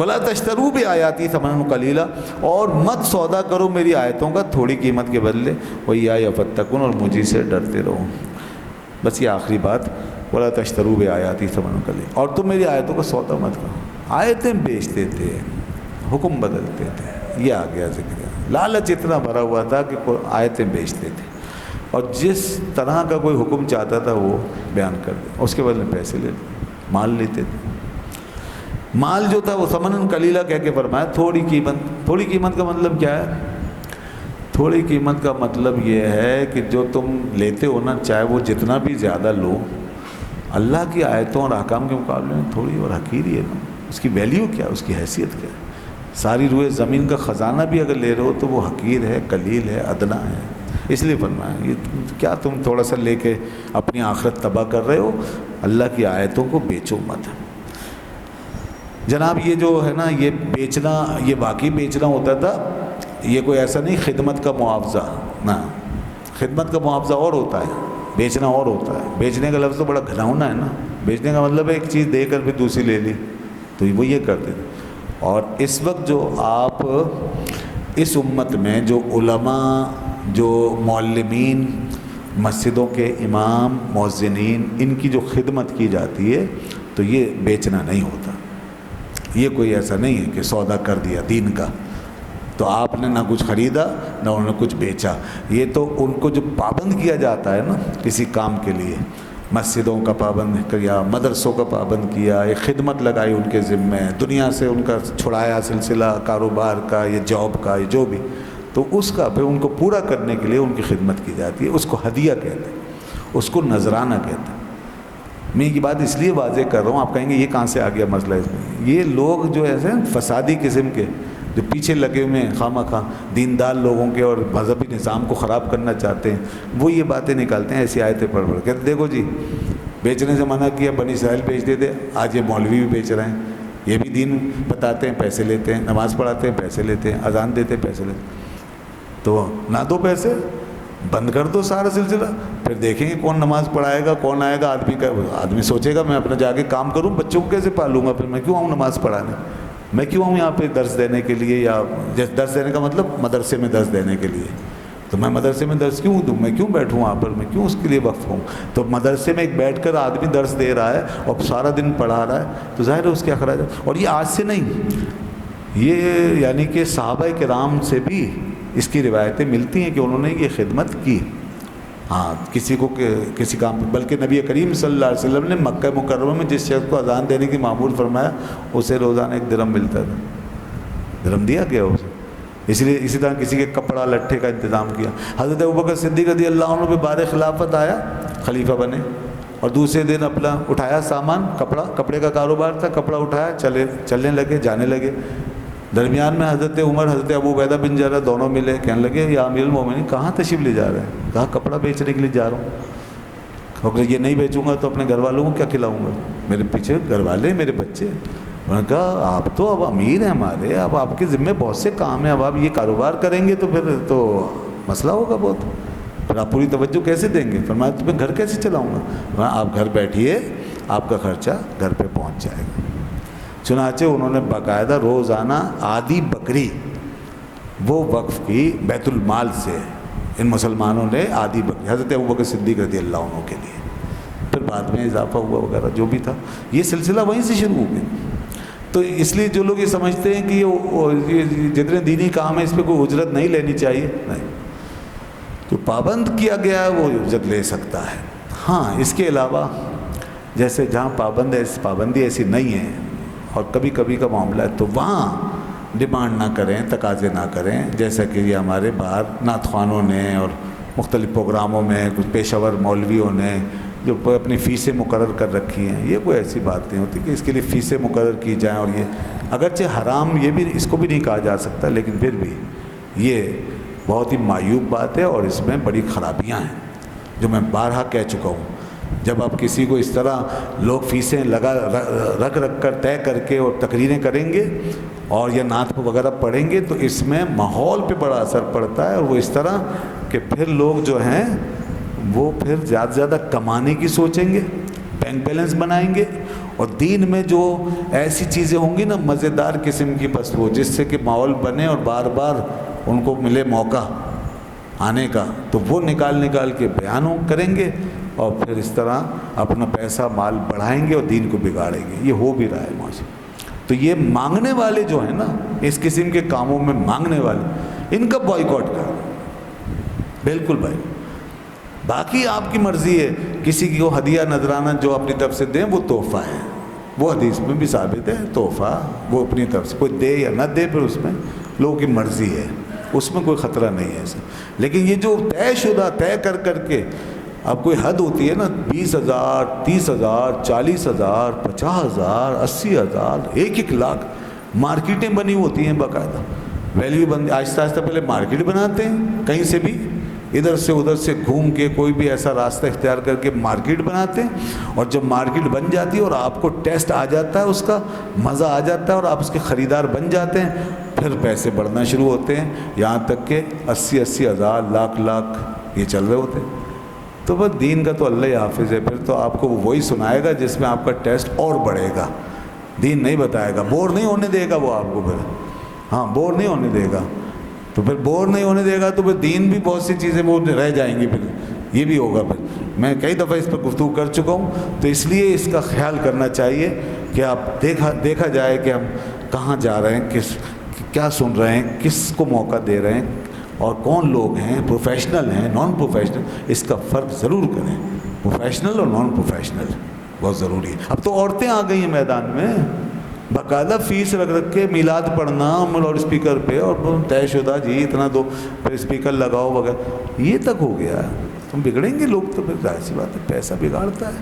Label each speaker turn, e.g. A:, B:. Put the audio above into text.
A: وَلَا تَشْتَرُوا بِآيَاتِي ثَمَنًا قَلِيلًا، اور مت سودا کرو میری آیتوں کا تھوڑی قیمت کے بدلے، وَإِيَّايَ فَاتَّقُونِ، اور مجھے سے ڈرتے رہو۔ بس یہ آخری بات، وَلَا تَشْتَرُوا بِآيَاتِي ثَمَنًا قَلِيلًا، اور تم میری آیتوں کا سودا مت کرو۔ آیتیں بیچتے تھے، حکم بدلتے تھے، یہ آ گیا ذکر۔ لالچ اتنا بھرا ہوا تھا کہ آیتیں بیچتے تھے، اور جس طرح کا کوئی حکم چاہتا تھا وہ بیان کر دے، اس کے بدلے پیسے لیتے، مال لیتے تھے۔ مال جو تھا وہ ثمنًا قلیلا کہہ کے فرمایا، تھوڑی قیمت۔ تھوڑی قیمت کا مطلب کیا ہے؟ تھوڑی قیمت کا مطلب یہ ہے کہ جو تم لیتے ہو نا، چاہے وہ جتنا بھی زیادہ لو، اللہ کی آیتوں اور احکام کے مقابلے میں تھوڑی اور حقیر ہی ہے نا۔ اس کی ویلیو کیا ہے، اس کی حیثیت کیا ہے؟ ساری روئے زمین کا خزانہ بھی اگر لے رہے ہو تو وہ حقیر ہے، قلیل ہے، ادنا ہے۔ اس لیے فرمایا یہ کیا تم تھوڑا سا لے کے اپنی آخرت تباہ کر رہے ہو؟ اللہ کی آیتوں کو بیچو مت۔ جناب یہ جو ہے نا، یہ بیچنا، یہ واقعی بیچنا ہوتا تھا، یہ کوئی ایسا نہیں خدمت کا معاوضہ، نہ، خدمت کا معاوضہ اور ہوتا ہے، بیچنا اور ہوتا ہے۔ بیچنے کا لفظ تو بڑا گھناؤنا ہے نا، بیچنے کا مطلب ہے ایک چیز دے کر پھر دوسری لے لی، تو وہ یہ کرتے تھے۔ اور اس وقت جو آپ اس امت میں جو علماء، جو معلمین، مسجدوں کے امام، مؤذنین، ان کی جو خدمت کی جاتی ہے تو یہ بیچنا نہیں ہوتا۔ یہ کوئی ایسا نہیں ہے کہ سودا کر دیا دین کا، تو آپ نے نہ کچھ خریدا نہ انہوں نے کچھ بیچا۔ یہ تو ان کو جو پابند کیا جاتا ہے نا کسی کام کے لیے، مسجدوں کا پابند کیا، مدرسوں کا پابند کیا، ایک خدمت لگائی ان کے ذمے، دنیا سے ان کا چھڑایا سلسلہ کاروبار کا، یہ جاب کا، یہ جو بھی، تو اس کا پھر ان کو پورا کرنے کے لیے ان کی خدمت کی جاتی ہے۔ اس کو ہدیہ کہتے ہیں، اس کو نذرانہ کہتے ہیں۔ میں یہ بات اس لیے واضح کر رہا ہوں، آپ کہیں گے یہ کہاں سے آ گیا مسئلہ اس میں؟ یہ لوگ جو ایسے فسادی قسم کے جو پیچھے لگے ہوئے ہیں، خواہ مخواہ دیندار لوگوں کے اور مذہبی نظام کو خراب کرنا چاہتے ہیں، وہ یہ باتیں نکالتے ہیں، ایسی آیتیں پڑھ پڑھ کہتے دیکھو جی بیچنے سے منع کیا، بنی اسرائیل بیچتے تھے، آج یہ مولوی بھی بیچ رہے ہیں، یہ بھی دین بتاتے ہیں، پیسے لیتے ہیں، نماز پڑھاتے ہیں، پیسے لیتے ہیں، اذان دیتے ہیں، پیسے لیتے ہیں۔ تو نہ دو پیسے، بند کر دو سارا سلسلہ، پھر دیکھیں گے کون نماز پڑھائے گا، کون آئے گا۔ آدمی سوچے گا میں اپنا جا کے کام کروں، بچوں کو کیسے پالوں گا، پھر میں کیوں آؤں نماز پڑھانے، میں کیوں آؤں یہاں پہ درس دینے کے لیے، یا درس دینے کا مطلب مدرسے میں درس دینے کے لیے، تو میں مدرسے میں درس کیوں دوں، میں کیوں بیٹھوں وہاں پر، میں کیوں اس کے لیے وقف ہوں؟ تو مدرسے میں ایک بیٹھ کر آدمی درس دے رہا ہے اور سارا دن پڑھا رہا ہے، تو ظاہر ہے اس کے اخراجات۔ اور یہ آج سے نہیں، یہ یعنی کہ صحابہ کرام سے بھی اس کی روایتیں ملتی ہیں کہ انہوں نے یہ خدمت کی۔ ہاں کسی کو کسی کام، بلکہ نبی کریم صلی اللہ علیہ وسلم نے مکہ مکرمہ میں جس شخص کو اذان دینے کی معمول فرمایا، اسے روزانہ 1 درہم ملتا تھا، درہم دیا گیا اسے۔ اسی طرح کسی کے کپڑا لٹھے کا انتظام کیا۔ حضرت ابوبکر صدیق رضی اللہ عنہ پہ بار خلافت آیا، خلیفہ بنے، اور دوسرے دن اپنا اٹھایا سامان، کپڑے کا کاروبار تھا، کپڑا اٹھایا، چلنے لگے، جانے لگے۔ درمیان میں حضرت عمر، حضرت ابو عبیدہ بن جرح دونوں ملے، کہنے لگے یا امیر المومنین کہاں تشریف لے جا رہے ہیں؟ کہا کپڑا بیچنے کے لیے جا رہا ہوں۔ اگر یہ نہیں بیچوں گا تو اپنے گھر والوں کو کیا کھلاؤں گا؟ میرے پیچھے گھر والے، میرے بچے۔ انہوں نے کہا آپ تو اب امیر ہیں ہمارے، اب آپ کے ذمے بہت سے کام ہیں، اب آپ یہ کاروبار کریں گے تو پھر تو مسئلہ ہوگا بہت، پھر آپ پوری توجہ کیسے دیں گے؟ فرمایا تو میں گھر کیسے چلاؤں گا؟ آپ گھر بیٹھیے، آپ کا خرچہ گھر پہ پہنچ جائے گا۔ چنانچہ انہوں نے باقاعدہ روزانہ آدھی بکری وہ وقف کی بیت المال سے، ان مسلمانوں نے آدھی بکری حضرت ابوبکر صدیق رضی اللہ عنہ کے لیے، پھر بعد میں اضافہ ہوا وغیرہ جو بھی تھا، یہ سلسلہ وہیں سے شروع ہو گیا۔ تو اس لیے جو لوگ یہ سمجھتے ہیں کہ یہ جتنے دینی کام ہیں اس پہ کوئی اجرت نہیں لینی چاہیے، نہیں، جو پابند کیا گیا ہے وہ اجرت لے سکتا ہے۔ ہاں اس کے علاوہ جیسے جہاں پابندی ایسی نہیں ہے اور کبھی کبھی کا معاملہ ہے تو وہاں ڈیمانڈ نہ کریں، تقاضے نہ کریں، جیسا کہ یہ ہمارے باہر نعت خوانوں نے اور مختلف پروگراموں میں کچھ پیشہ ور مولویوں نے جو اپنی فیسیں مقرر کر رکھی ہیں، یہ کوئی ایسی بات نہیں ہوتی کہ اس کے لیے فیسیں مقرر کی جائیں، اور یہ اگرچہ حرام، یہ بھی اس کو بھی نہیں کہا جا سکتا، لیکن پھر بھی یہ بہت ہی معیوب بات ہے اور اس میں بڑی خرابیاں ہیں جو میں بارہا کہہ چکا ہوں۔ جب آپ کسی کو اس طرح لوگ فیسیں رکھ کر طے کر کے اور تقریریں کریں گے اور یہ نعت وغیرہ پڑھیں گے تو اس میں ماحول پہ بڑا اثر پڑتا ہے، اور وہ اس طرح کہ پھر لوگ جو ہیں وہ پھر زیادہ سے زیادہ کمانے کی سوچیں گے، بینک بیلنس بنائیں گے، اور دین میں جو ایسی چیزیں ہوں گی نا مزیدار قسم کی، بس وہ جس سے کہ ماحول بنے اور بار بار ان کو ملے موقع آنے کا، تو وہ نکال کے بیانوں کریں گے اور پھر اس طرح اپنا پیسہ مال بڑھائیں گے اور دین کو بگاڑیں گے. یہ ہو بھی رہا ہے معاشرے. تو یہ مانگنے والے جو ہیں نا، اس قسم کے کاموں میں مانگنے والے، ان کا بائیکاٹ کرو بالکل بھائی. باقی آپ کی مرضی ہے، کسی کو ہدیہ نذرانہ جو اپنی طرف سے دیں وہ تحفہ ہے، وہ حدیث میں بھی ثابت ہے تحفہ، وہ اپنی طرف سے کوئی دے یا نہ دے پھر اس میں لوگوں کی مرضی ہے، اس میں کوئی خطرہ نہیں ہے ایسا. لیکن یہ جو طے شدہ طے کر کے اب کوئی حد ہوتی ہے نا، 20,000 30,000 40,000 50,000 80,000 1 لاکھ مارکیٹیں بنی ہوتی ہیں باقاعدہ. ویلیو بن آہستہ آہستہ پہلے مارکیٹ بناتے ہیں، کہیں سے بھی ادھر سے ادھر سے گھوم کے کوئی بھی ایسا راستہ اختیار کر کے مارکیٹ بناتے ہیں. اور جب مارکیٹ بن جاتی ہے اور آپ کو ٹیسٹ آ جاتا ہے، اس کا مزہ آ جاتا ہے اور آپ اس کے خریدار بن جاتے ہیں، پھر پیسے بڑھنا شروع ہوتے ہیں، یہاں تک کہ 80,000 لاکھ یہ چل رہے ہوتے ہیں. تو بس دین کا تو اللہ ہی حافظ ہے. پھر تو آپ کو وہی سنائے گا جس میں آپ کا ٹیسٹ اور بڑھے گا. دین نہیں بتائے گا، بور نہیں ہونے دے گا وہ آپ کو. پھر ہاں بور نہیں ہونے دے گا. تو پھر بور نہیں ہونے دے گا تو پھر دین بھی بہت سی چیزیں وہ رہ جائیں گی. پھر یہ بھی ہوگا. پھر میں کئی دفعہ اس پر گفتگو کر چکا ہوں. تو اس لیے اس کا خیال کرنا چاہیے کہ آپ دیکھا جائے کہ ہم کہاں جا رہے ہیں، کیا سن رہے ہیں، کس کو موقع دے رہے ہیں، اور کون لوگ ہیں، پروفیشنل ہیں نان پروفیشنل. اس کا فرق ضرور کریں، پروفیشنل اور نان پروفیشنل بہت ضروری ہے. اب تو عورتیں آ گئی ہیں میدان میں، باقاعدہ فیس رکھ کے میلاد پڑھنا لاؤڈ اسپیکر پہ، اور طے شدہ جی اتنا دو، پھر اسپیکر لگاؤ وغیرہ، یہ تک ہو گیا ہے. تم بگڑیں گے لوگ تو پھر ظاہر سی بات ہے پیسہ بگاڑتا ہے.